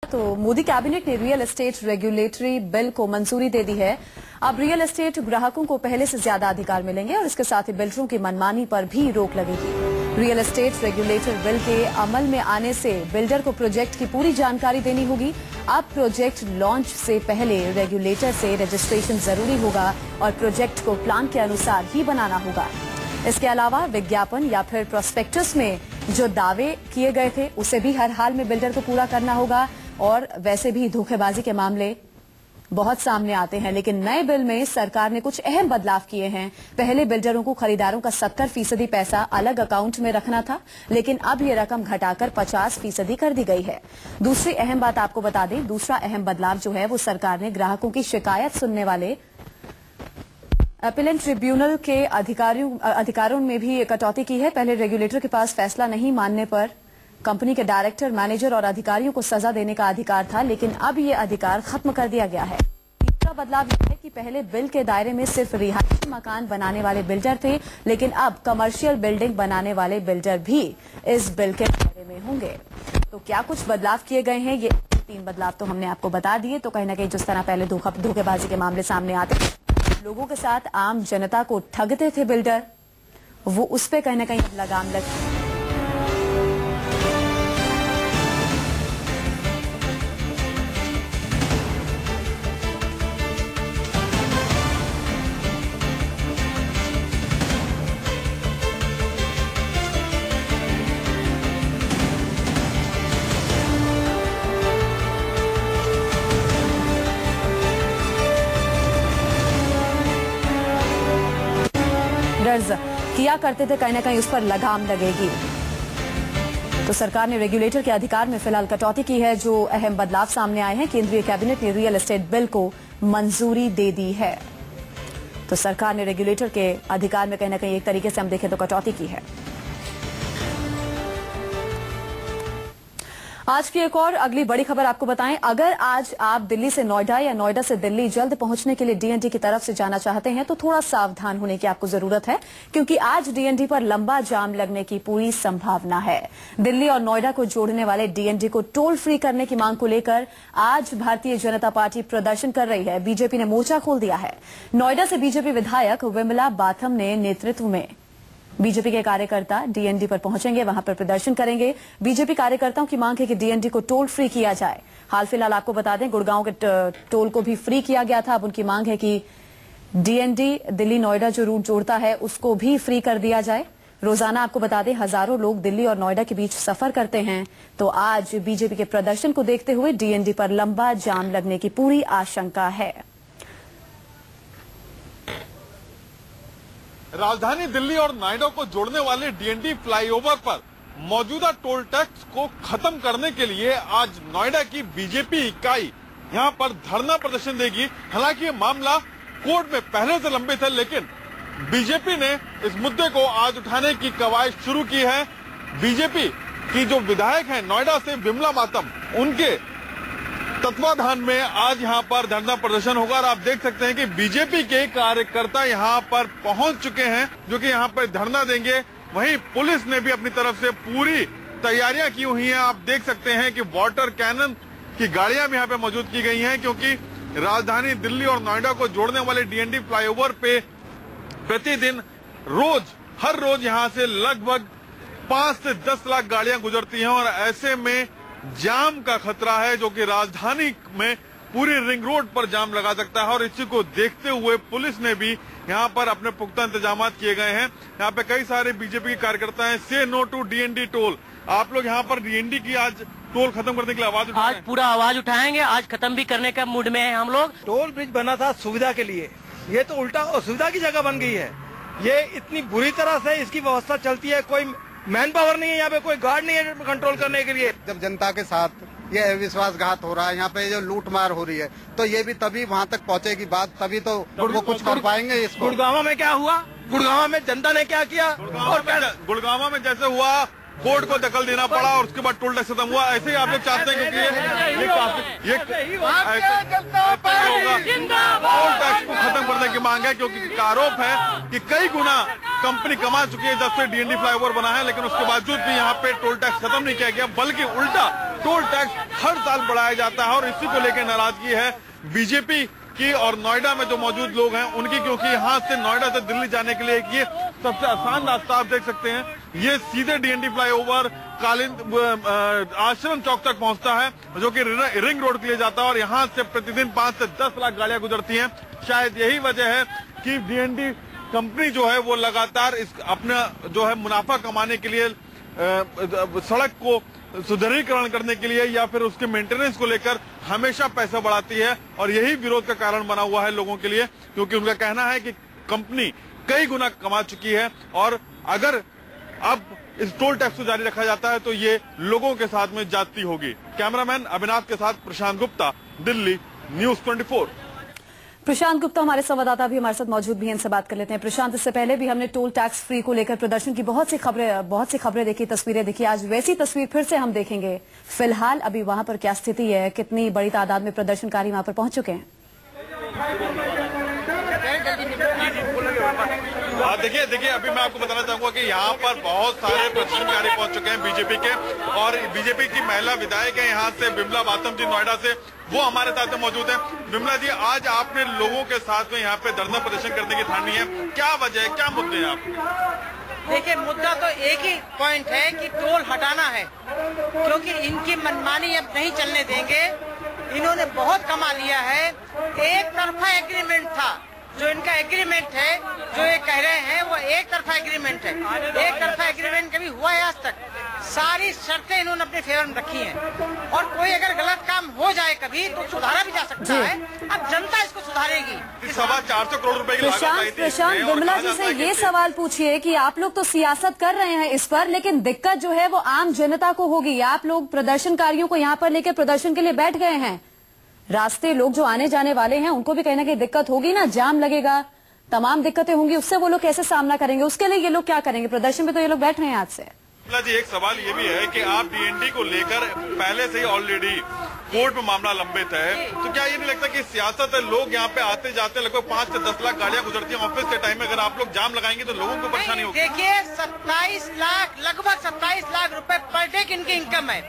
तो मोदी कैबिनेट ने real estate regulatory bill को मंजूरी दे दी है। अब रियल एस्टेट ग्राहकों को पहले से ज्यादा अधिकार मिलेंगे और इसके साथ ही बिल्डरों की मनमानी पर भी रोक लगेगी। रियल एस्टेट रेगुलेटर बिल के अमल में आने से बिल्डर को प्रोजेक्ट की पूरी जानकारी देनी होगी। अब प्रोजेक्ट लॉन्च से पहले रेगुलेटर से रजिस्ट्रेशन जरूरी होगा और प्रोजेक्ट को प्लान के अनुसार ही बनाना होगा। इसके अलावा विज्ञापन या फिर प्रोस्पेक्टस में जो दावे किए गए थे उसे भी हर हाल में बिल्डर को पूरा करना होगा। और वैसे भी धोखेबाजी के मामले बहुत सामने आते हैं, लेकिन नए बिल में सरकार ने कुछ अहम बदलाव किए हैं। पहले बिल्डरों को खरीदारों का 70% पैसा अलग अकाउंट में रखना था, लेकिन अब ये रकम घटाकर 50% कर दी गई है। दूसरी अहम बात आपको बता दें, दूसरा अहम बदलाव जो है वो सरकार ने ग्राहकों की शिकायत सुनने वाले अपीलेंट ट्रिब्यूनल के अधिकारों में भी कटौती की है। पहले रेगुलेटर के पास फैसला नहीं मानने पर कंपनी के डायरेक्टर, मैनेजर और अधिकारियों को सजा देने का अधिकार था, लेकिन अब ये अधिकार खत्म कर दिया गया है। तीसरा बदलाव यह है कि पहले बिल के दायरे में सिर्फ रिहायशी मकान बनाने वाले बिल्डर थे, लेकिन अब कमर्शियल बिल्डिंग बनाने वाले बिल्डर भी इस बिल के दायरे में होंगे। तो क्या कुछ बदलाव किए गए हैं? ये 3 बदलाव तो हमने आपको बता दिए। तो कहीं ना कहीं जिस तरह पहले धोखेबाजी के मामले सामने आते, लोगों के साथ आम जनता को ठगते थे बिल्डर, वो उस पर कहीं ना कहीं लगाम लगी। दर्ज किया करते थे, कहीं ना कहीं उस पर लगाम लगेगी। तो सरकार ने रेगुलेटर के अधिकार में फिलहाल कटौती की है। जो अहम बदलाव सामने आए हैं, केंद्रीय कैबिनेट ने रियल एस्टेट बिल को मंजूरी दे दी है। तो सरकार ने रेगुलेटर के अधिकार में कहीं ना कहीं एक तरीके से हम देखें तो कटौती की है। आज की एक और अगली बड़ी खबर आपको बताएं, अगर आज आप दिल्ली से नोएडा या नोएडा से दिल्ली जल्द पहुंचने के लिए डीएनडी की तरफ से जाना चाहते हैं तो थोड़ा सावधान होने की आपको जरूरत है, क्योंकि आज डीएनडी पर लंबा जाम लगने की पूरी संभावना है। दिल्ली और नोएडा को जोड़ने वाले डीएनडी को टोल फ्री करने की मांग को लेकर आज भारतीय जनता पार्टी प्रदर्शन कर रही है। बीजेपी ने मोर्चा खोल दिया है। नोएडा से बीजेपी विधायक विमला बाथम ने नेतृत्व में बीजेपी के कार्यकर्ता डीएनडी पर पहुंचेंगे, वहां पर प्रदर्शन करेंगे। बीजेपी कार्यकर्ताओं की मांग है कि डीएनडी को टोल फ्री किया जाए। हाल फिलहाल आपको बता दें, गुड़गांव के टोल को भी फ्री किया गया था। अब उनकी मांग है कि डीएनडी दिल्ली नोएडा जो रूट जोड़ता है उसको भी फ्री कर दिया जाए। रोजाना आपको बता दें, हजारों लोग दिल्ली और नोएडा के बीच सफर करते हैं। तो आज बीजेपी के प्रदर्शन को देखते हुए डीएनडी पर लंबा जाम लगने की पूरी आशंका है। राजधानी दिल्ली और नोएडा को जोड़ने वाले डीएनडी फ्लाईओवर पर मौजूदा टोल टैक्स को खत्म करने के लिए आज नोएडा की बीजेपी इकाई यहां पर धरना प्रदर्शन देगी। हालांकि ये मामला कोर्ट में पहले से लंबित है, लेकिन बीजेपी ने इस मुद्दे को आज उठाने की कवायद शुरू की है। बीजेपी की जो विधायक है नोएडा से विमला बाथम, उनके तत्वाधान में आज यहां पर धरना प्रदर्शन होगा। और आप देख सकते हैं कि बीजेपी के कार्यकर्ता यहां पर पहुंच चुके हैं, जो कि यहां पर धरना देंगे। वहीं पुलिस ने भी अपनी तरफ से पूरी तैयारियां की हुई हैं। आप देख सकते हैं कि वाटर कैनन की गाड़ियां भी यहां पे मौजूद की गई हैं, क्योंकि राजधानी दिल्ली और नोएडा को जोड़ने वाले डीएनडी फ्लाईओवर पे प्रतिदिन हर रोज यहां से लगभग 5 से 10 लाख गाड़ियां गुजरती हैं। और ऐसे में जाम का खतरा है, जो कि राजधानी में पूरी रिंग रोड पर जाम लगा सकता है। और इसी को देखते हुए पुलिस ने भी यहाँ पर अपने पुख्ता इंतजाम किए गए हैं। यहाँ पे कई सारे बीजेपी के कार्यकर्ता हैं। से नो टू डीएनडी टोल। आप लोग यहाँ पर डीएनडी की आज टोल खत्म करने के लिए आवाज उठाएंगे? आज पूरा आवाज उठाएंगे। आज खत्म भी करने का मूड में है हम लोग। टोल ब्रिज बना था सुविधा के लिए, ये तो उल्टा असुविधा की जगह बन गई है। ये इतनी बुरी तरह से इसकी व्यवस्था चलती है, कोई मैन पावर नहीं है, यहाँ पे कोई गार्ड नहीं है कंट्रोल करने के लिए। जब जनता के साथ ये विश्वासघात हो रहा है, यहाँ पे जो लूट मार हो रही है, तो ये भी तभी वहाँ तक पहुँचेगी बात, तभी तो वो कुछ कर पाएंगे इसको। गुड़गांव में क्या हुआ? गुड़गांव में जनता ने क्या किया? गुड़गांव में जैसे हुआ कोर्ट को दखल देना पड़ा और उसके बाद टोल टैक्स खत्म हुआ। ऐसे ही आप लोग चाहते हैं, क्योंकि ये टोल टैक्स को खत्म करने की मांग है, क्योंकि आरोप है कि कई गुना कंपनी कमा चुकी है जब से डीएनडी फ्लाईओवर बना है, लेकिन उसके बावजूद भी यहाँ पे टोल टैक्स खत्म नहीं किया गया, बल्कि उल्टा टोल टैक्स हर साल बढ़ाया जाता है और इसी को लेकर नाराजगी है बीजेपी की और नोएडा में जो मौजूद लोग हैं उनकी, क्योंकि यहाँ से नोएडा से दिल्ली जाने के लिए ये सबसे आसान रास्ता आप देख सकते हैं। ये सीधे डीएनडी फ्लाईओवर आश्रम चौक तक पहुंचता है, जो कि रिंग रोड के लिए जाता है और यहाँ से प्रतिदिन 5 से 10 लाख गाड़ियां गुजरती हैं। शायद यही वजह है कि डीएनडी कंपनी जो है वो लगातार इस अपना जो है मुनाफा कमाने के लिए सड़क को सुदृढ़ीकरण करने के लिए या फिर उसके मेंटेनेंस को लेकर हमेशा पैसा बढ़ाती है और यही विरोध का कारण बना हुआ है लोगों के लिए, क्योंकि उनका कहना है कि कंपनी कई गुना कमा चुकी है और अगर अब इस टोल टैक्स को जारी रखा जाता है तो ये लोगों के साथ में जाती होगी। कैमरामैन अविनाश के साथ प्रशांत गुप्ता, दिल्ली, न्यूज 24। प्रशांत गुप्ता हमारे संवाददाता भी हमारे साथ मौजूद भी हैं, इनसे बात कर लेते हैं। प्रशांत, इससे पहले भी हमने टोल टैक्स फ्री को लेकर प्रदर्शन की बहुत सी खबरें देखी, तस्वीरें देखी। आज वैसी तस्वीर फिर से हम देखेंगे। फिलहाल अभी वहां पर क्या स्थिति है, कितनी बड़ी तादाद में प्रदर्शनकारी वहां पर पहुंच चुके हैं? देखिए अभी मैं आपको बताना चाहूंगा कि यहाँ पर बहुत सारे प्रदर्शनकारी पहुंच चुके हैं बीजेपी के, और बीजेपी की महिला विधायक है यहाँ से बिमला बातम जी नोएडा से, वो हमारे साथ में मौजूद है। बिमला जी, आज आपने लोगों के साथ में यहाँ पे धरना प्रदर्शन करने की ठानी है, क्या वजह है, क्या मुद्दे हैं आप? देखिए, मुद्दा तो एक ही पॉइंट है कि टोल हटाना है, क्योंकि इनकी मनमानी अब नहीं चलने देंगे। इन्होंने बहुत कमा लिया है। एक तरफा एग्रीमेंट था, जो इनका एग्रीमेंट है, जो ये कह रहे हैं वो एक तरफा एग्रीमेंट है। एक तरफा एग्रीमेंट कभी हुआ है आज तक? सारी शर्तें इन्होंने अपने फेवर में रखी हैं और कोई अगर गलत काम हो जाए कभी तो सुधारा भी जा सकता है। अब जनता इसको सुधारेगी। 450 करोड़ रुपए की लागत आई थी। प्रशांत, बिमला जी से ये सवाल पूछिए कि आप लोग तो सियासत कर रहे हैं इस पर, लेकिन दिक्कत जो है वो आम जनता को होगी। आप लोग प्रदर्शनकारियों को यहाँ पर लेकर प्रदर्शन के लिए बैठ गए हैं, रास्ते लोग जो आने जाने वाले हैं उनको भी कहीं ना कहीं दिक्कत होगी ना, जाम लगेगा, तमाम दिक्कतें होंगी, उससे वो लोग कैसे सामना करेंगे? उसके लिए ये लोग क्या करेंगे? प्रदर्शन में तो ये लोग बैठ रहे हैं आज से। जी, एक सवाल ये भी है कि आप डीएनडी को लेकर पहले से ही ऑलरेडी कोर्ट में मामला लंबित है, तो क्या ये नहीं लगता कि सियासत है? लोग यहाँ पे आते जाते लगभग 5 से 10 लाख गाड़ियां गुजरती हैं ऑफिस के टाइम में, अगर आप लोग जाम लगाएंगे तो लोगों को परेशानी होगी। देखिए, 27 लाख, लगभग 27 लाख रुपए पर डे की इनकी इनकम है।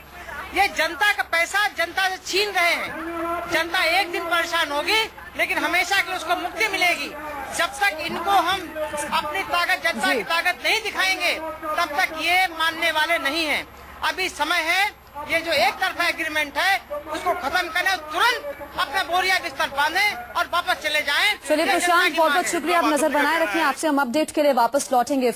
ये जनता का पैसा जनता से छीन रहे हैं। जनता एक दिन परेशान होगी, लेकिन हमेशा के लिए उसको मुक्ति मिलेगी। जब तक इनको हम अपनी ताकत, जनता की ताकत नहीं दिखाएंगे, तब तक ये मानने वाले नहीं हैं। अभी समय है, ये जो एक तरफा एग्रीमेंट है उसको खत्म करने, तुरंत अपना बोरिया बिस्तर बांधे और वापस चले जाएं। चलिए प्रशांत, बहुत बहुत शुक्रिया, आप नजर बनाए रखें। आपसे हम अपडेट के लिए वापस लौटेंगे।